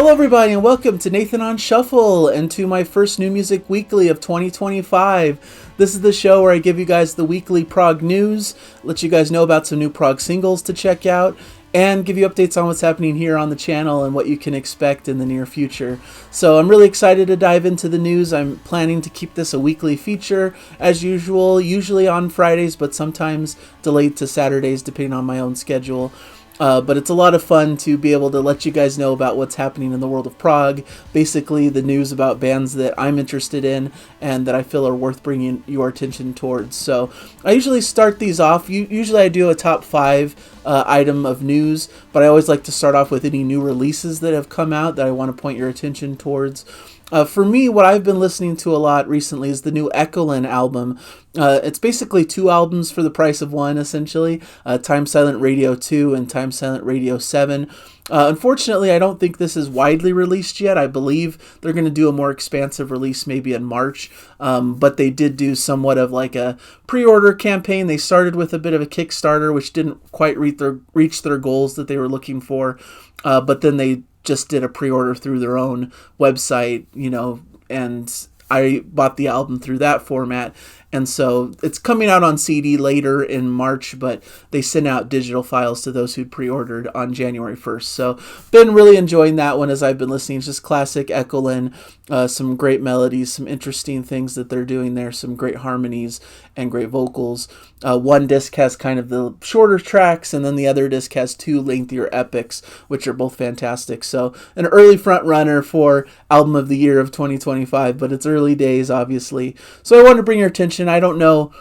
Hello everybody and welcome to Nathan on Shuffle and to my first New Music Weekly of 2025. This is the show where I give you guys the weekly prog news, let you guys know about some new prog singles to check out, and give you updates on what's happening here on the channel and what you can expect in the near future. So I'm really excited to dive into the news. I'm planning to keep this a weekly feature as usual, usually on Fridays, but sometimes delayed to Saturdays depending on my own schedule. But it's a lot of fun to be able to let you guys know about what's happening in the world of prog, basically the news about bands that I'm interested in and that I feel are worth bringing your attention towards. So I usually start these off, usually I do a top 5 item of news, but I always like to start off with any new releases that have come out that I want to point your attention towards. For me, what I've been listening to a lot recently is the new Echolyn album. It's basically 2 albums for the price of 1, essentially. TimeSilentRadio II and TimeSilentRadio VII. Unfortunately, I don't think this is widely released yet. I believe they're going to do a more expansive release maybe in March. But they did do somewhat of like a pre-order campaign. They started with a bit of a Kickstarter, which didn't quite reach their goals that they were looking for. But then they just did a pre-order through their own website, and I bought the album through that format. And so it's coming out on CD later in March, but they sent out digital files to those who'd pre-ordered on January 1st. So been really enjoying that one as I've been listening. It's just classic Echolyn, some great melodies, some interesting things that they're doing there, some great harmonies and great vocals. One disc has kind of the shorter tracks, and then the other disc has 2 lengthier epics, which are both fantastic. So an early front runner for Album of the Year of 2025, but it's early days, obviously. So I wanted to bring your attention. I don't know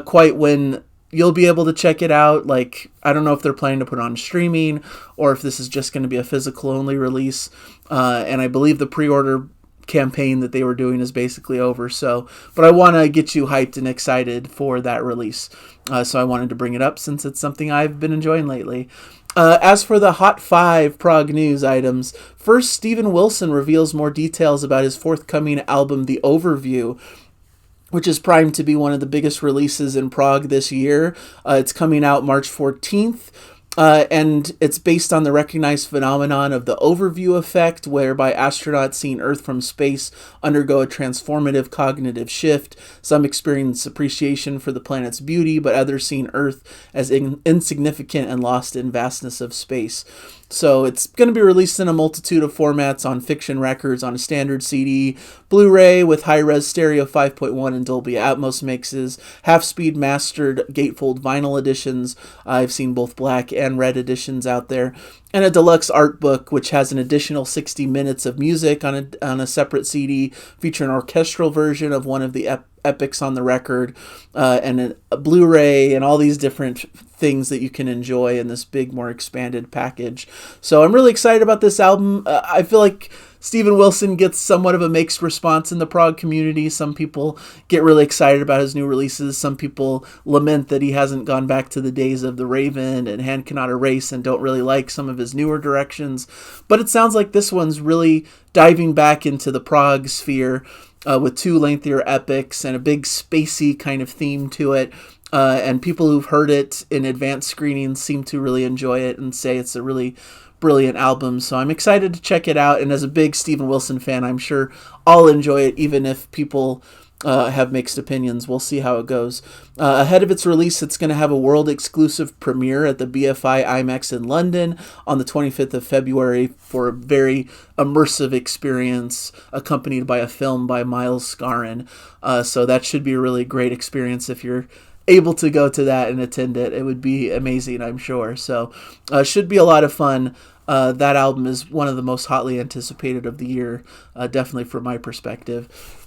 quite when you'll be able to check it out. Like, I don't know if they're planning to put it on streaming or if this is just going to be a physical only release. And I believe the pre-order campaign that they were doing is basically over. But I want to get you hyped and excited for that release. So I wanted to bring it up since it's something I've been enjoying lately. As for the Hot 5 prog news items, first, Steven Wilson reveals more details about his forthcoming album, The Overview, which is primed to be one of the biggest releases in prog this year. It's coming out March 14th. And it's based on the recognized phenomenon of the overview effect, whereby astronauts seeing Earth from space undergo a transformative cognitive shift. Some experience appreciation for the planet's beauty, but others seeing Earth as insignificant and lost in vastness of space. So it's going to be released in a multitude of formats on Fiction Records, on a standard CD, Blu-ray with high-res stereo 5.1 and Dolby Atmos mixes, half-speed mastered gatefold vinyl editions. I've seen both black and red editions out there, and a deluxe art book which has an additional 60 minutes of music on a separate CD, featuring an orchestral version of one of the epics on the record, and a Blu-ray, and all these different things that you can enjoy in this big, more expanded package. So I'm really excited about this album. I feel like Steven Wilson gets somewhat of a mixed response in the prog community. Some people get really excited about his new releases. Some people lament that he hasn't gone back to the days of The Raven and Hand Cannot Erase and don't really like some of his newer directions. But it sounds like this one's really diving back into the prog sphere, with 2 lengthier epics and a big spacey kind of theme to it. And people who've heard it in advanced screenings seem to really enjoy it and say it's a really brilliant album. So I'm excited to check it out. And as a big Steven Wilson fan, I'm sure I'll enjoy it, even if people have mixed opinions. We'll see how it goes. Ahead of its release, it's going to have a world-exclusive premiere at the BFI IMAX in London on the 25th of February for a very immersive experience accompanied by a film by Miles Scarron. So that should be a really great experience if you're able to go to that and attend it. It would be amazing, I'm sure. So should be a lot of fun. That album is one of the most hotly anticipated of the year, definitely from my perspective.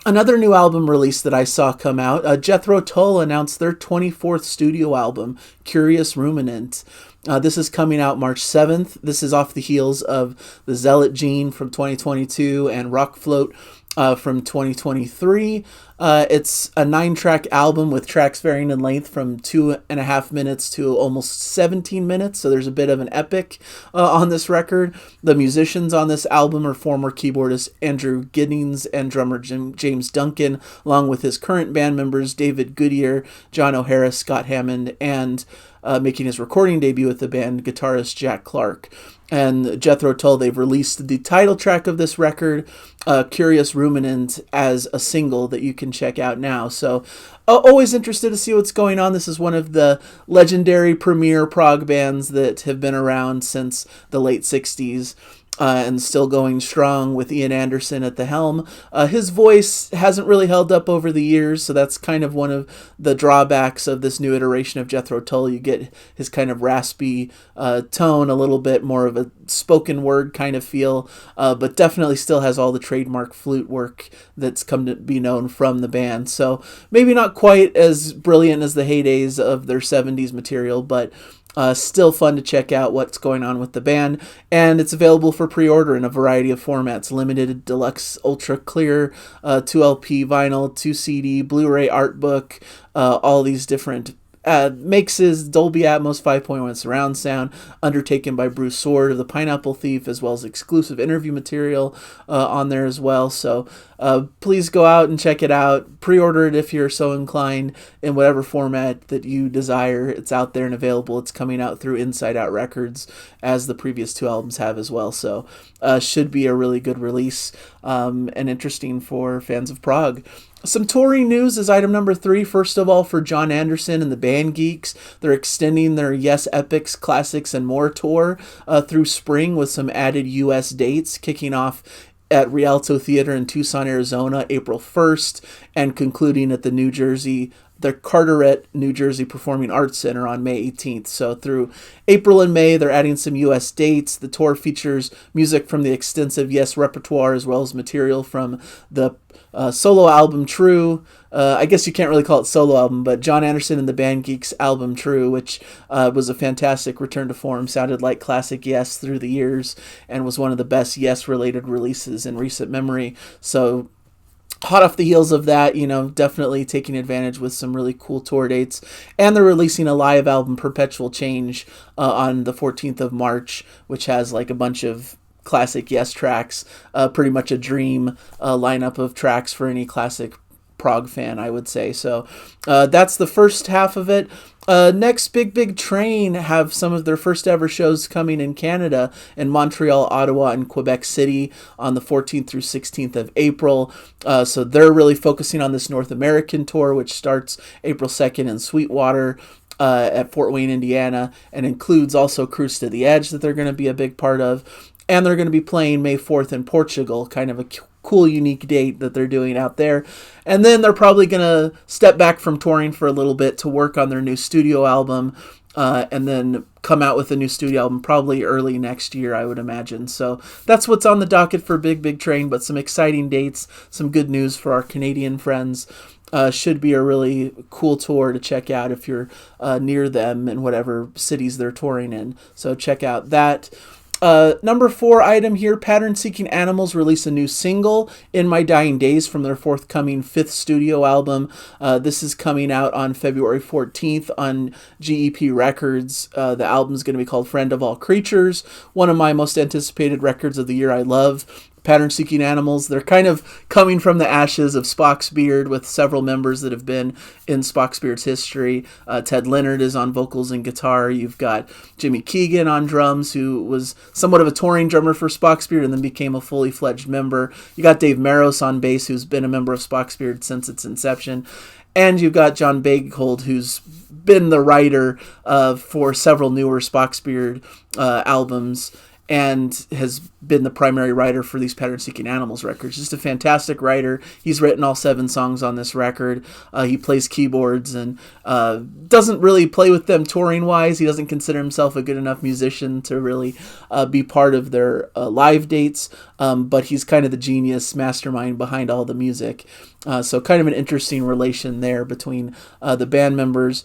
Another new album release that I saw come out, Jethro Tull announced their 24th studio album, Curious Ruminant. This is coming out March 7th. This is off the heels of The Zealot Gene from 2022 and Rock Float from 2023. It's a 9-track album with tracks varying in length from 2.5 minutes to almost 17 minutes. So there's a bit of an epic on this record. The musicians on this album are former keyboardist Andrew Giddings and drummer James Duncan, along with his current band members David Goodyear, John O'Hara, Scott Hammond, and making his recording debut with the band, guitarist Jack Clark. and Jethro Tull, they've released the title track of this record, Curious Ruminant, as a single that you can check out now. So always interested to see what's going on. This is one of the legendary premier prog bands that have been around since the late 60s. And still going strong with Ian Anderson at the helm. His voice hasn't really held up over the years, so that's kind of one of the drawbacks of this new iteration of Jethro Tull. You get his kind of raspy tone, a little bit more of a spoken word kind of feel, but definitely still has all the trademark flute work that's come to be known from the band. So maybe not quite as brilliant as the heydays of their 70s material, but still fun to check out what's going on with the band, and it's available for pre-order in a variety of formats: limited, deluxe, ultra clear, 2LP vinyl, 2 CD, Blu-ray art book, all these different mixes, Dolby Atmos 5.1 surround sound, undertaken by Bruce Sword of the Pineapple Thief, as well as exclusive interview material on there as well. So please go out and check it out. Pre-order it if you're so inclined in whatever format that you desire. It's out there and available. It's coming out through Inside Out Records, as the previous 2 albums have as well. So should be a really good release and interesting for fans of Prog. Some touring news is item number 3. First of all, for John Anderson and the band Geeks, they're extending their Yes Epics, Classics, and More tour through spring with some added U.S. dates, kicking off at Rialto Theater in Tucson, Arizona, April 1st, and concluding at the Carteret, New Jersey Performing Arts Center on May 18th. So through April and May, they're adding some U.S. dates. The tour features music from the extensive Yes repertoire, as well as material from the solo album True. I guess you can't really call it solo album, but John Anderson and the band Geeks album True, which was a fantastic return to form, sounded like classic Yes through the years, and was one of the best Yes-related releases in recent memory. So hot off the heels of that, definitely taking advantage with some really cool tour dates. And they're releasing a live album, Perpetual Change, on the 14th of March, which has like a bunch of classic Yes tracks, pretty much a dream lineup of tracks for any classic Prog fan, I would say. So that's the first half of it. Next, Big Train have some of their first ever shows coming in Canada, in Montreal, Ottawa, and Quebec City on the 14th through 16th of April. So they're really focusing on this North American tour, which starts April 2nd in Sweetwater at Fort Wayne, Indiana, and includes also Cruise to the Edge that they're going to be a big part of. And they're going to be playing May 4th in Portugal, kind of a cool, unique date that they're doing out there. And then they're probably going to step back from touring for a little bit to work on their new studio album, and then come out with a new studio album probably early next year, I would imagine. So that's what's on the docket for Big Train, but some exciting dates, some good news for our Canadian friends. Should be a really cool tour to check out if you're near them in whatever cities they're touring in. So check out that. Number 4 item here, Pattern Seeking Animals release a new single, In My Dying Days, from their forthcoming 5th studio album. This is coming out on February 14th on GEP Records. The album's going to be called Friend of All Creatures, one of my most anticipated records of the year. I love Pattern Seeking Animals. They're kind of coming from the ashes of Spock's Beard, with several members that have been in Spock's Beard's history. Ted Leonard is on vocals and guitar. You've got Jimmy Keegan on drums, who was somewhat of a touring drummer for Spock's Beard and then became a fully fledged member. You got Dave Maros on bass, who's been a member of Spock's Beard since its inception. And you've got John Baghold, who's been the writer for several newer Spock's Beard albums, and has been the primary writer for these Pattern Seeking Animals records. Just a fantastic writer. He's written all 7 songs on this record. He plays keyboards and doesn't really play with them touring-wise. He doesn't consider himself a good enough musician to really be part of their live dates, but he's kind of the genius mastermind behind all the music. So kind of an interesting relation there between the band members.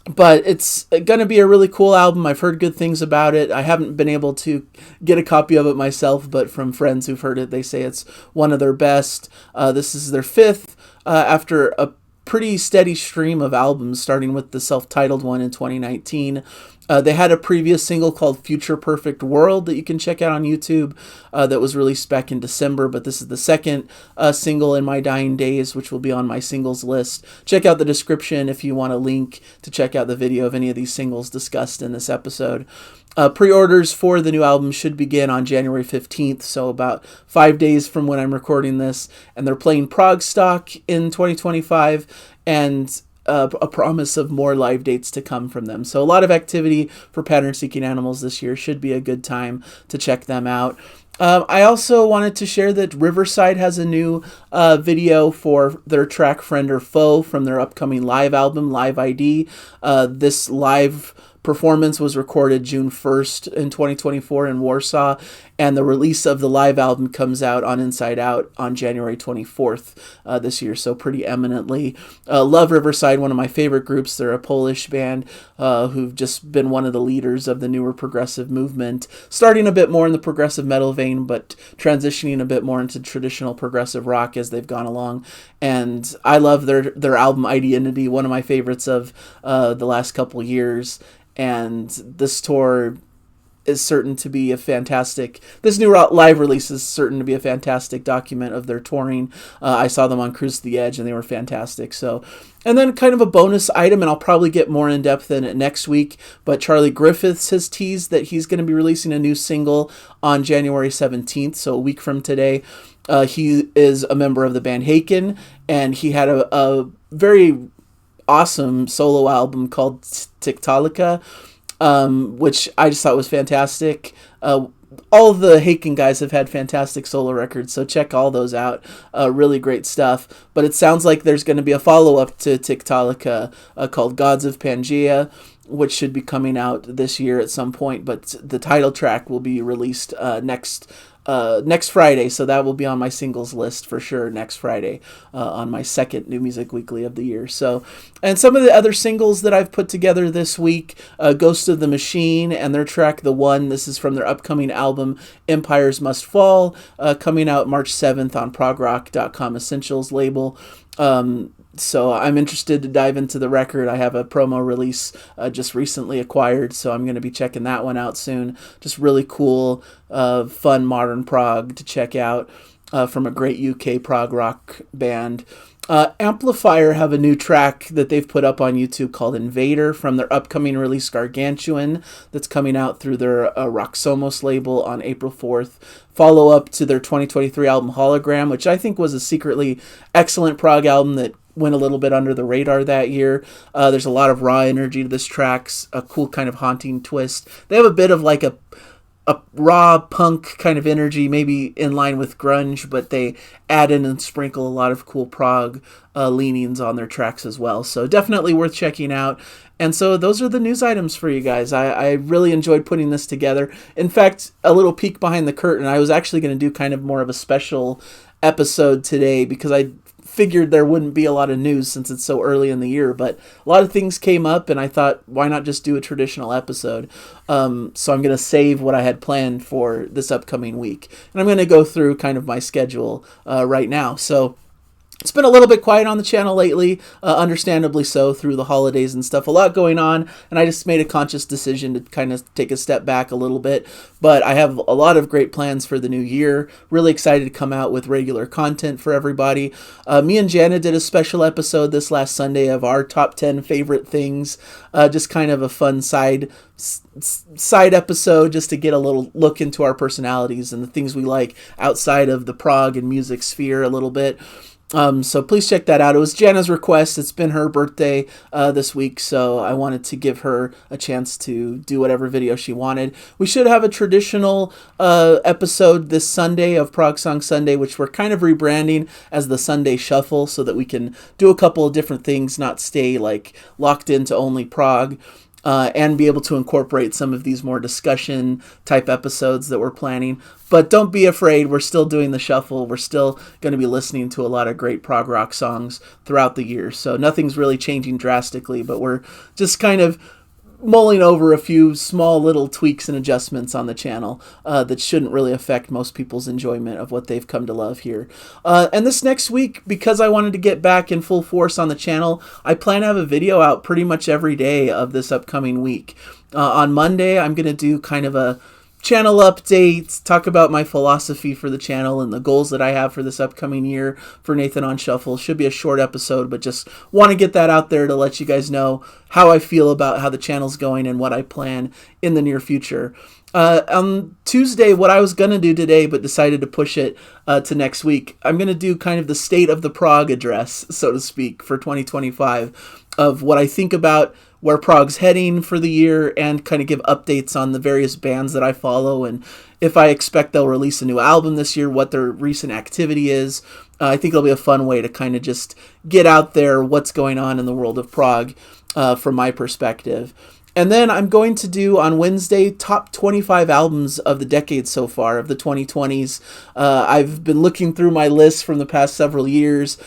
But it's going to be a really cool album. I've heard good things about it. I haven't been able to get a copy of it myself, but from friends who've heard it, they say it's one of their best. This is their 5th after a pretty steady stream of albums, starting with the self-titled one in 2019. They had a previous single called Future Perfect World that you can check out on YouTube that was released back in December, but this is the second single, In My Dying Days, which will be on my singles list. Check out the description if you want a link to check out the video of any of these singles discussed in this episode. Pre-orders for the new album should begin on January 15th, so about 5 days from when I'm recording this. And they're playing Prog stock in 2025, and a promise of more live dates to come from them. So a lot of activity for Pattern Seeking Animals this year. Should be a good time to check them out. I also wanted to share that Riverside has a new video for their track Friend or Foe from their upcoming live album, Live ID. This live performance was recorded June 1st in 2024 in Warsaw, and the release of the live album comes out on Inside Out on January 24th this year, so pretty eminently. Love Riverside, one of my favorite groups. They're a Polish band who've just been one of the leaders of the newer progressive movement, starting a bit more in the progressive metal vein, but transitioning a bit more into traditional progressive rock as they've gone along. And I love their album Identity, one of my favorites of the last couple years. And this tour is certain to be a fantastic... This new live release is certain to be a fantastic document of their touring. I saw them on Cruise to the Edge, and they were fantastic. So, and then kind of a bonus item, and I'll probably get more in-depth in it next week, but Charlie Griffiths has teased that he's going to be releasing a new single on January 17th, so a week from today. He is a member of the band Haken, and he had a very awesome solo album called Tiktalika, which I just thought was fantastic. All the Haken guys have had fantastic solo records, so check all those out. Really great stuff. But it sounds like there's going to be a follow-up to Tiktalika called Gods of Pangaea, which should be coming out this year at some point, but the title track will be released next Friday, so that will be on my singles list for sure next Friday on my second New Music Weekly of the year. So, and some of the other singles that I've put together this week, Ghost of the Machine and their track The One. This is from their upcoming album Empires Must Fall, coming out March 7th on progrock.com Essentials label. So I'm interested to dive into the record. I have a promo release just recently acquired, so I'm going to be checking that one out soon. Just really cool, fun modern prog to check out from a great UK prog rock band. Amplifier have a new track that they've put up on YouTube called Invader from their upcoming release Gargantuan that's coming out through their Roxomos label on April 4th. Follow up to their 2023 album Hologram, which I think was a secretly excellent prog album that went a little bit under the radar that year. There's a lot of raw energy to this track, a cool kind of haunting twist. They have a bit of like a raw punk kind of energy, maybe in line with grunge, but they add in and sprinkle a lot of cool prog leanings on their tracks as well. So definitely worth checking out. And so those are the news items for you guys. I really enjoyed putting this together. In fact, a little peek behind the curtain, I was actually going to do kind of more of a special episode today because I figured there wouldn't be a lot of news since it's so early in the year, but a lot of things came up and I thought, why not just do a traditional episode? So I'm going to save what I had planned for this upcoming week. And I'm going to go through kind of my schedule right now. So it's been a little bit quiet on the channel lately, understandably so, through the holidays and stuff. A lot going on, and I just made a conscious decision to kind of take a step back a little bit. But I have a lot of great plans for the new year. Really excited to come out with regular content for everybody. Me and Jana did a special episode this last Sunday of our top 10 favorite things. Just kind of a fun side episode just to get a little look into our personalities and the things we like outside of the prog and music sphere a little bit. So please check that out. It was Jana's request. It's been her birthday this week, so I wanted to give her a chance to do whatever video she wanted. We should have a traditional episode this Sunday of Prog Song Sunday, which we're kind of rebranding as the Sunday Shuffle so that we can do a couple of different things, not stay like locked into only prog. And be able to incorporate some of these more discussion type episodes that we're planning. But don't be afraid, we're still doing the shuffle. We're still going to be listening to a lot of great prog rock songs throughout the year. So nothing's really changing drastically, but we're just kind of mulling over a few small little tweaks and adjustments on the channel that shouldn't really affect most people's enjoyment of what they've come to love here. And this next week, because I wanted to get back in full force on the channel, I plan to have a video out pretty much every day of this upcoming week. On Monday, I'm going to do kind of a channel updates, talk about my philosophy for the channel and the goals that I have for this upcoming year for Nathan on Shuffle. Should be a short episode, but just want to get that out there to let you guys know how I feel about how the channel's going and what I plan in the near future. On Tuesday, what I was going to do today, but decided to push it to next week, I'm going to do kind of the state of the Prog address, so to speak, for 2025, of what I think about where Prog's heading for the year, and kind of give updates on the various bands that I follow, and if I expect they'll release a new album this year, what their recent activity is. I think it'll be a fun way to kind of just get out there what's going on in the world of Prog from my perspective. And then I'm going to do on Wednesday top 25 albums of the decade so far, of the 2020s. I've been looking through my list from the past several years.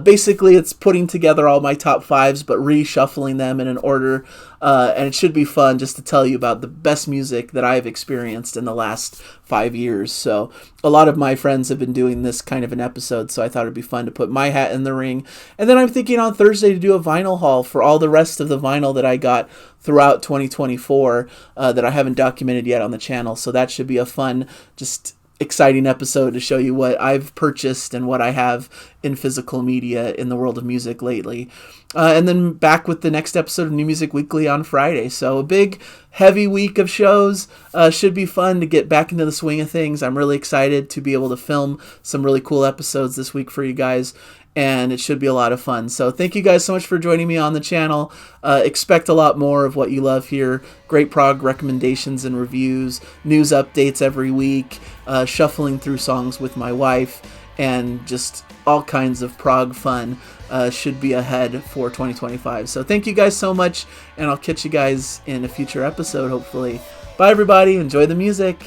Basically, it's putting together all my top fives, but reshuffling them in an order. And it should be fun just to tell you about the best music that I've experienced in the last 5 years. So a lot of my friends have been doing this kind of an episode, so I thought it'd be fun to put my hat in the ring. And then I'm thinking on Thursday to do a vinyl haul for all the rest of the vinyl that I got throughout 2024 that I haven't documented yet on the channel. So that should be a fun, just exciting episode to show you what I've purchased and what I have in physical media in the world of music lately. And then back with the next episode of New Music Weekly on Friday. So a big, heavy week of shows. Should be fun to get back into the swing of things. I'm really excited to be able to film some really cool episodes this week for you guys, and it should be a lot of fun. So thank you guys so much for joining me on the channel. Expect a lot more of what you love here. Great prog recommendations and reviews, news updates every week, shuffling through songs with my wife, and just all kinds of prog fun should be ahead for 2025. So thank you guys so much, and I'll catch you guys in a future episode, hopefully. Bye, everybody. Enjoy the music.